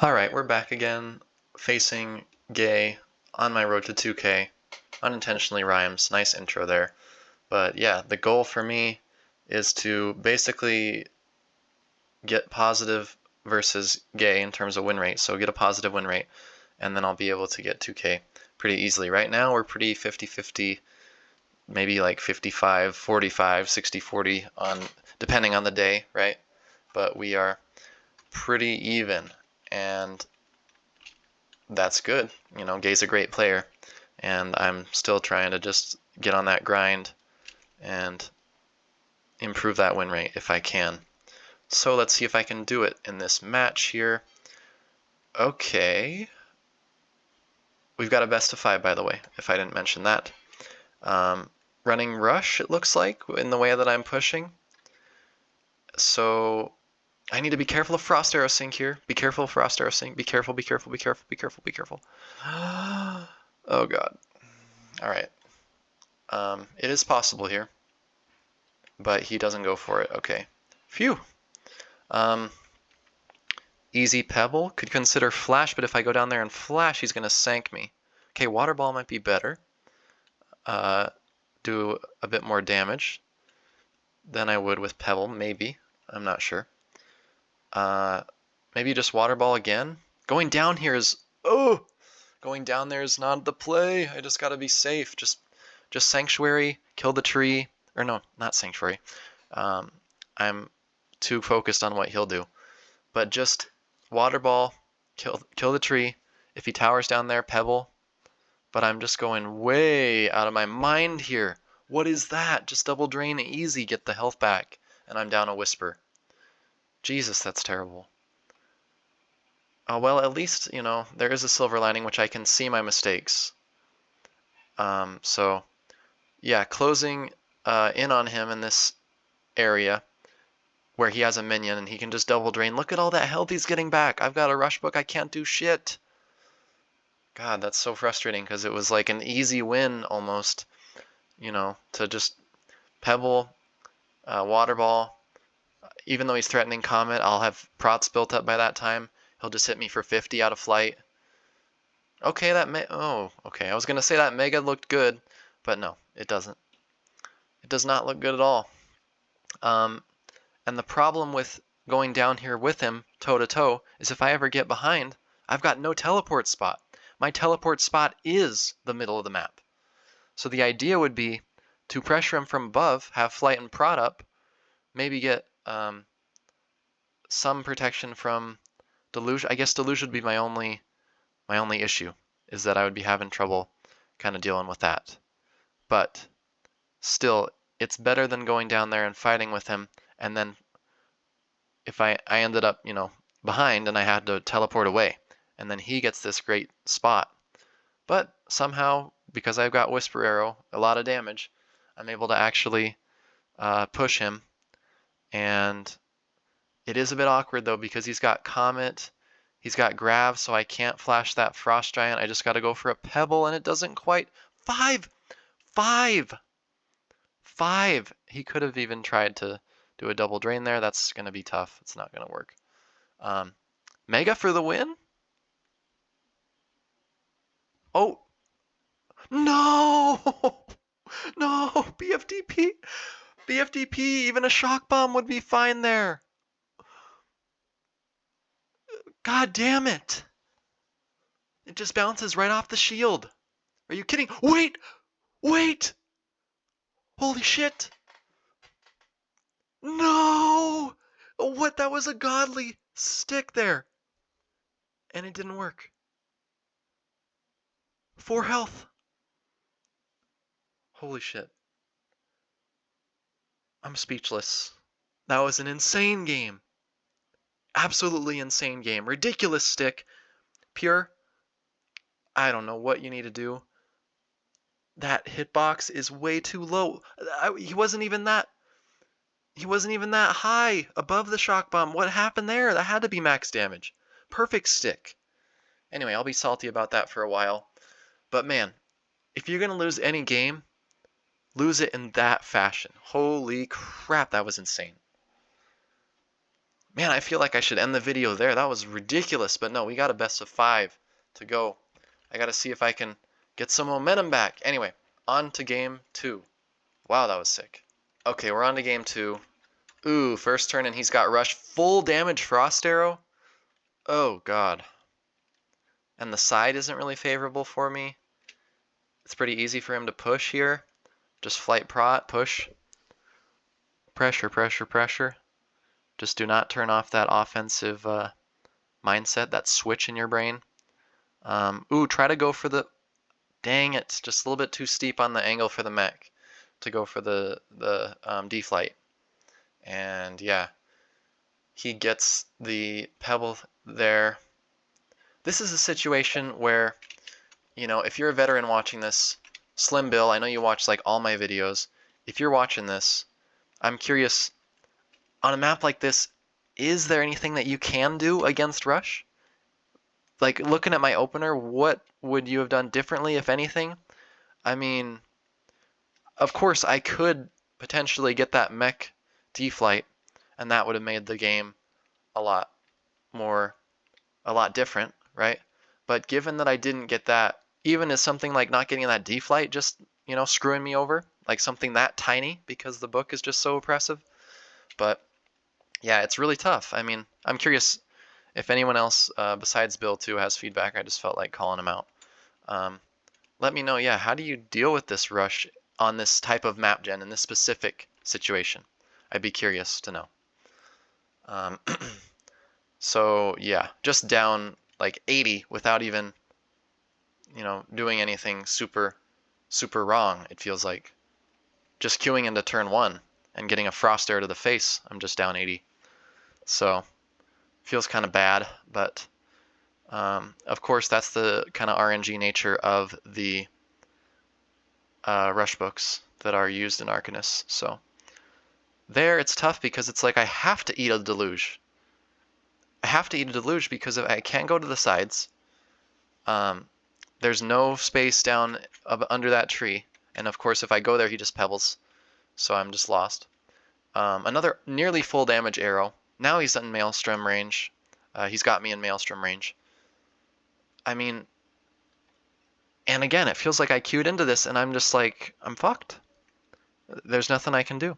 Alright, we're back again, facing Gay on my road to 2K. Unintentionally rhymes, nice intro there. But yeah, the goal for me is to basically get positive versus Gay in terms of win rate. So get a positive win rate, and then I'll be able to get 2K pretty easily. Right now we're pretty 50-50, maybe like 55-45, 60-40 depending on the day, right? But we are pretty even, and that's good. You know, Gay's a great player, and I'm still trying to just get on that grind and improve that win rate if I can. So let's see if I can do it in this match here. Okay. We've got a best of 5, by the way, if I didn't mention that. Running rush, it looks like, in the way that I'm pushing. So I need to be careful of Frost Arrow Sync here. Be careful of Frost Arrow Sync. Be careful, be careful, be careful, be careful, be careful. Oh god. Alright. It is possible here, but he doesn't go for it. Okay. Phew. Easy Pebble. Could consider Flash, but if I go down there and Flash, he's going to sank me. Okay, Water Ball might be better. Do a bit more damage than I would with Pebble, maybe. I'm not sure. Maybe just Water Ball again. Going down here is... Oh! Going down there is not the play. I just got to be safe. Just Sanctuary, kill the tree. Or no, not Sanctuary. I'm too focused on what he'll do. But just Water Ball, kill the tree. If he towers down there, Pebble. But I'm just going way out of my mind here. What is that? Just double drain easy, get the health back. And I'm down a Whisper. Jesus, that's terrible. Well, at least, you know, there is a silver lining, which I can see my mistakes. So, yeah, closing in on him in this area where he has a minion and he can just double drain. Look at all that health he's getting back. I've got a rush book. I can't do shit. God, that's so frustrating because it was like an easy win almost, you know, to just Pebble, Water Ball. Even though he's threatening Comet, I'll have prots built up by that time. He'll just hit me for 50 out of flight. Okay, okay. I was going to say that Mega looked good, but no, it doesn't. It does not look good at all. And the problem with going down here with him toe to toe is if I ever get behind, I've got no teleport spot. My teleport spot is the middle of the map. So the idea would be to pressure him from above, have flight and prod up, maybe get some protection from Deluge. I guess Deluge would be my only issue, is that I would be having trouble kind of dealing with that. But still, it's better than going down there and fighting with him, and then if I ended up, you know, behind and I had to teleport away, and then he gets this great spot. But somehow, because I've got Whisper Arrow, a lot of damage, I'm able to actually push him. And it is a bit awkward though because he's got Comet, he's got Grav, so I can't flash that Frost Giant. I just got to go for a Pebble, and it doesn't quite. 5! 5! 5! He could have even tried to do a double drain there. That's going to be tough. It's not going to work. Mega for the win? Oh! No! No! BFDP! BFDP! Even a Shock Bomb would be fine there! God damn it! It just bounces right off the shield. Are you kidding? Wait! Wait! Holy shit! No! What? That was a godly stick there. And it didn't work. 4 health. Holy shit. I'm speechless. That was an insane game. Absolutely insane game. Ridiculous stick. Pure. I don't know what you need to do. That hitbox is way too low. He wasn't even that high above the shock bomb. What happened there? That had to be max damage. Perfect stick. Anyway, I'll be salty about that for a while. But man, if you're going to lose any game, lose it in that fashion. Holy crap, that was insane. Man, I feel like I should end the video there. That was ridiculous, but no, we got a best of 5 to go. I gotta see if I can get some momentum back. Anyway, on to game 2. Wow, that was sick. Okay, we're on to game 2. Ooh, first turn and he's got rush. Full damage Frost Arrow. Oh, God. And the side isn't really favorable for me. It's pretty easy for him to push here. Just flight prot, push. Pressure, pressure, pressure. Just do not turn off that offensive mindset, that switch in your brain. Ooh, try to go for the... Dang it, just a little bit too steep on the angle for the mech to go for the D-flight. And yeah, he gets the pebble there. This is a situation where, you know, if you're a veteran watching this, Slim Bill, I know you watch like all my videos. If you're watching this, I'm curious, on a map like this, is there anything that you can do against rush? Like, looking at my opener, what would you have done differently, if anything? I mean, of course, I could potentially get that mech D-flight, and that would have made the game a lot more, a lot different, right? But given that I didn't get that, even as something like not getting that D-flight just, you know, screwing me over, like something that tiny because the book is just so oppressive. But yeah, it's really tough. I mean, I'm curious if anyone else besides Bill too has feedback. I just felt like calling him out. Let me know, yeah, how do you deal with this rush on this type of map gen in this specific situation? I'd be curious to know. So yeah, just down like 80 without even, you know, doing anything super wrong, it feels like. Just queuing into turn 1 and getting a frost arrow to the face, I'm just down 80. So feels kind of bad, but of course that's the kind of RNG nature of the rush books that are used in Arcanists. So there it's tough because it's like I have to eat a deluge. I have to eat a deluge because I can't go to the sides. There's no space down under that tree. And of course, if I go there, he just pebbles. So I'm just lost. Another nearly full damage arrow. Now he's in Maelstrom range. He's got me in Maelstrom range. I mean, and again, it feels like I queued into this and I'm just like, I'm fucked. There's nothing I can do.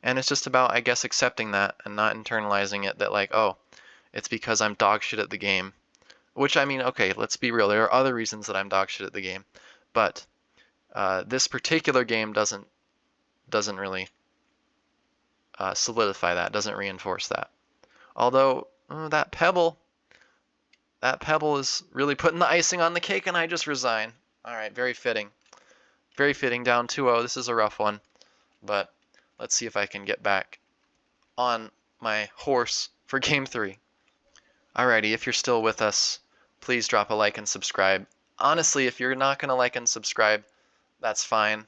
And it's just about, I guess, accepting that and not internalizing it that like, oh, it's because I'm dog shit at the game. Which, I mean, okay, let's be real. There are other reasons that I'm dog shit at the game. But this particular game doesn't really solidify that, doesn't reinforce that. Although, that pebble is really putting the icing on the cake and I just resign. All right, very fitting. Very fitting, down 2-0. This is a rough one. But let's see if I can get back on my horse for game 3. Alrighty, if you're still with us, please drop a like and subscribe. Honestly, if you're not going to like and subscribe, that's fine.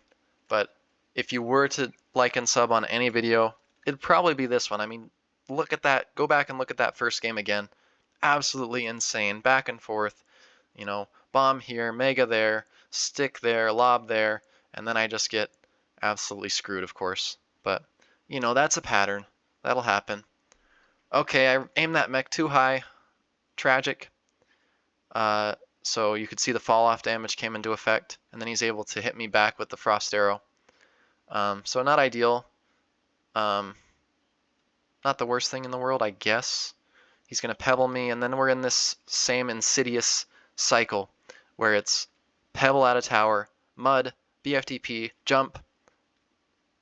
But if you were to like and sub on any video, it'd probably be this one. I mean, look at that. Go back and look at that first game again. Absolutely insane. Back and forth. You know, bomb here, mega there, stick there, lob there, and then I just get absolutely screwed, of course. But, you know, that's a pattern. That'll happen. Okay, I aimed that mech too high. Tragic. So you could see the fall off damage came into effect, and then he's able to hit me back with the frost arrow. So not ideal. Not the worst thing in the world, I guess. He's going to pebble me, and then we're in this same insidious cycle where it's pebble at a tower, mud, BFTP, jump,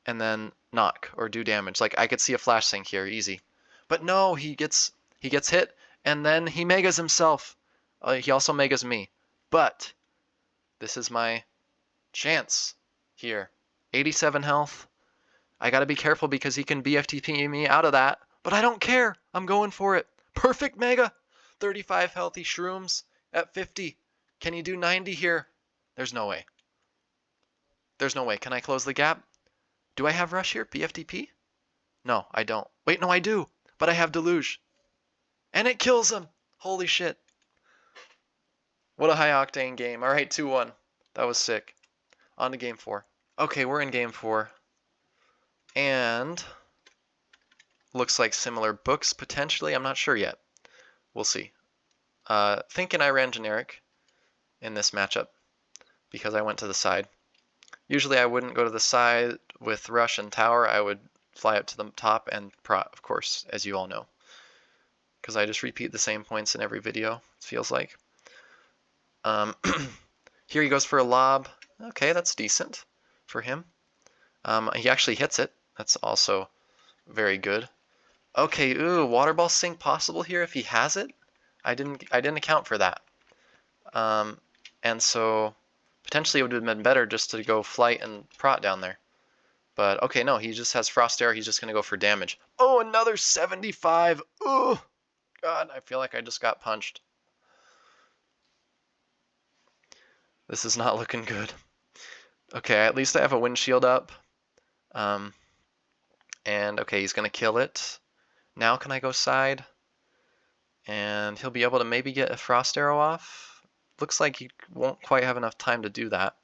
and then knock or do damage. Like I could see a flash sync here, easy. But no, he gets hit, and then he megas himself. He also megas me. But this is my chance here. 87 health. I gotta be careful because he can BFTP me out of that. But I don't care. I'm going for it. Perfect mega. 35 healthy shrooms at 50. Can he do 90 here? There's no way. There's no way. Can I close the gap? Do I have rush here? BFTP? No, I don't. Wait, no, I do. But I have deluge. And it kills him. Holy shit. What a high octane game. All right, 2-1. That was sick. On to game 4. Okay, we're in game 4. And looks like similar books, potentially. I'm not sure yet. We'll see. Thinking I ran generic in this matchup because I went to the side. Usually I wouldn't go to the side with rush and tower. I would fly up to the top and prot, of course, as you all know. Because I just repeat the same points in every video, it feels like. Here he goes for a lob. Okay, that's decent for him. He actually hits it. That's also very good. Okay, ooh, water ball sink possible here if he has it? I didn't account for that. And so potentially it would have been better just to go flight and prot down there. But okay, no, he just has frost arrow. He's just gonna go for damage. Oh, another 75. Ooh, God, I feel like I just got punched. This is not looking good. Okay, at least I have a windshield up. And okay, he's gonna kill it. Now can I go side? And he'll be able to maybe get a frost arrow off. Looks like he won't quite have enough time to do that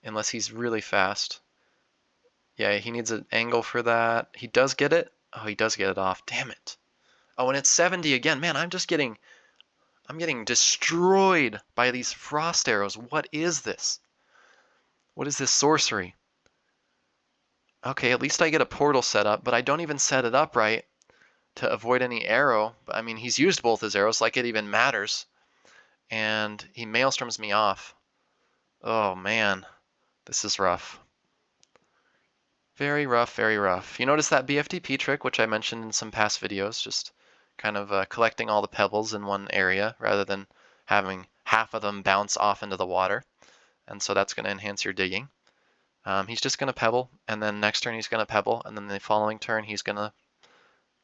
unless he's really fast. Yeah, he needs an angle for that. He does get it. Oh, he does get it off. Damn it. Oh, and it's 70 again. Man, I'm getting destroyed by these frost arrows. What is this? What is this sorcery? Okay, at least I get a portal set up, but I don't even set it up right to avoid any arrow. I mean, he's used both his arrows like it even matters. And he maelstroms me off. Oh man, this is rough. Very rough, very rough. You notice that BFTP trick, which I mentioned in some past videos, just kind of collecting all the pebbles in one area rather than having half of them bounce off into the water. And so that's going to enhance your digging. He's just going to pebble, and then next turn he's going to pebble, and then the following turn he's going to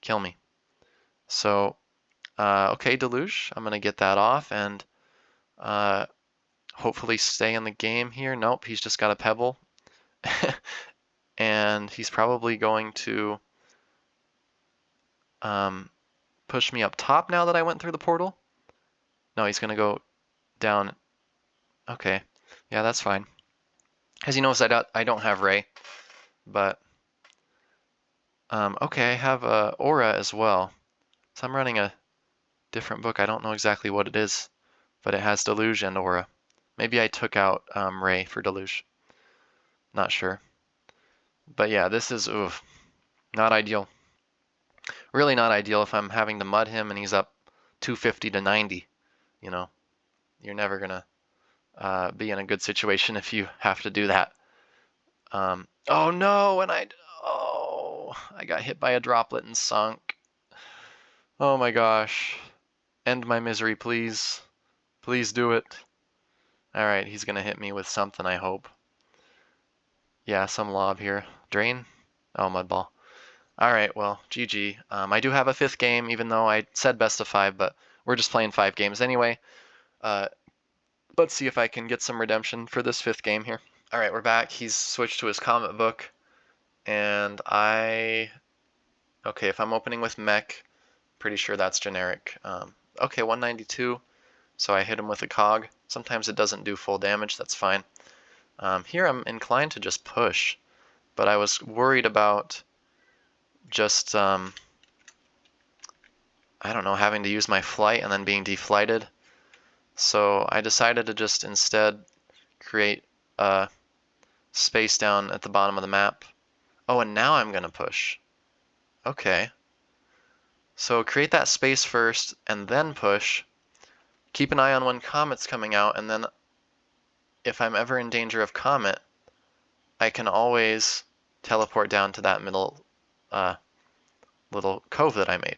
kill me. So, okay, Deluge, I'm going to get that off and hopefully stay in the game here. Nope, he's just got a pebble. And he's probably going to push me up top now that I went through the portal. No, he's going to go down. Okay, yeah, that's fine. As you notice, I don't have Ray, but okay, I have Aura as well. So I'm running a different book. I don't know exactly what it is, but it has Deluge and Aura. Maybe I took out Ray for Deluge. Not sure. But yeah, this is not ideal. Really not ideal if I'm having to mud him and he's up 250 to 90. You know, you're never gonna be in a good situation if you have to do that. Oh no, and I got hit by a droplet and sunk. Oh my gosh. End my misery, please. Please do it. Alright, he's gonna hit me with something, I hope. Yeah, some lob here. Drain? Oh, mud ball. Alright, well, GG. I do have a 5th game, even though I said best of 5, but we're just playing 5 games anyway. Let's see if I can get some redemption for this 5th game here. Alright, we're back. He's switched to his comic book. And okay, if I'm opening with mech, pretty sure that's generic. Okay, 192. So I hit him with a cog. Sometimes it doesn't do full damage, that's fine. Here I'm inclined to just push, but I was worried about just, I don't know, having to use my flight and then being deflighted. So I decided to just instead create a space down at the bottom of the map. Oh, and now I'm going to push. Okay. So create that space first and then push. Keep an eye on when Comet's coming out, and then if I'm ever in danger of Comet, I can always teleport down to that middle little cove that I made.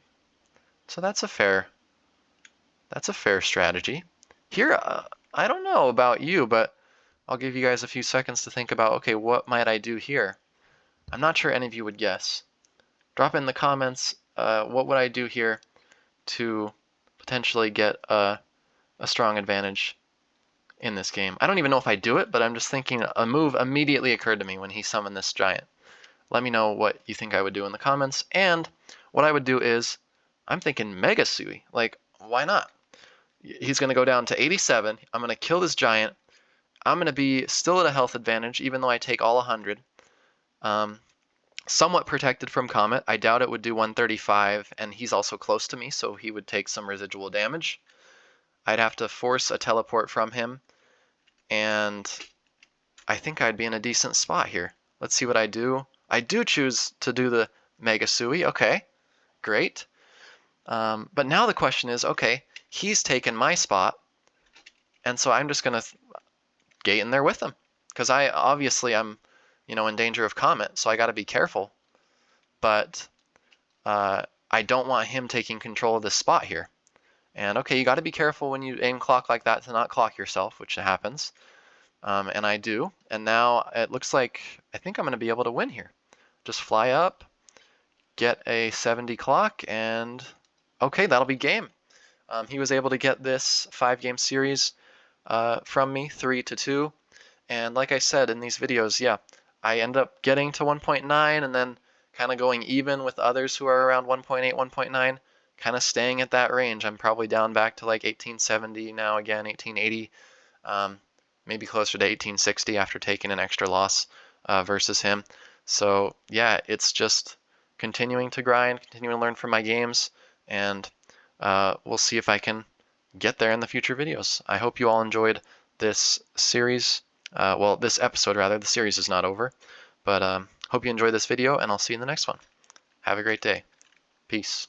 So that's a fair strategy. Here, I don't know about you, but I'll give you guys a few seconds to think about, okay, what might I do here? I'm not sure any of you would guess. Drop in the comments, what would I do here to potentially get a strong advantage in this game. I don't even know if I do it, but I'm just thinking a move immediately occurred to me when he summoned this giant. Let me know what you think I would do in the comments, and what I would do is, I'm thinking Mega Sui. Like, why not? He's going to go down to 87. I'm going to kill this giant. I'm going to be still at a health advantage, even though I take all 100. somewhat protected from Comet. I doubt it would do 135, and he's also close to me, so he would take some residual damage. I'd have to force a teleport from him, and I think I'd be in a decent spot here. Let's see what I do. I do choose to do the Mega Sui. Okay, great. But now the question is, okay, he's taken my spot, and so I'm just gonna gate in there with him, because I'm in danger of Comet, so I got to be careful. But I don't want him taking control of this spot here. And okay, you got to be careful when you aim clock like that to not clock yourself, which happens. And I do. And now it looks like I think I'm going to be able to win here. Just fly up, get a 70 clock, and okay, that'll be game. He was able to get this 5-game series from me, 3-2. And like I said in these videos, yeah, I end up getting to 1.9 and then kind of going even with others who are around 1.8, 1.9, kind of staying at that range. I'm probably down back to like 1870 now again, 1880, maybe closer to 1860 after taking an extra loss versus him. So yeah, it's just continuing to grind, continuing to learn from my games, and we'll see if I can get there in the future videos. I hope you all enjoyed this series. Well, this episode rather. The series is not over, but hope you enjoyed this video, and I'll see you in the next one. Have a great day. Peace.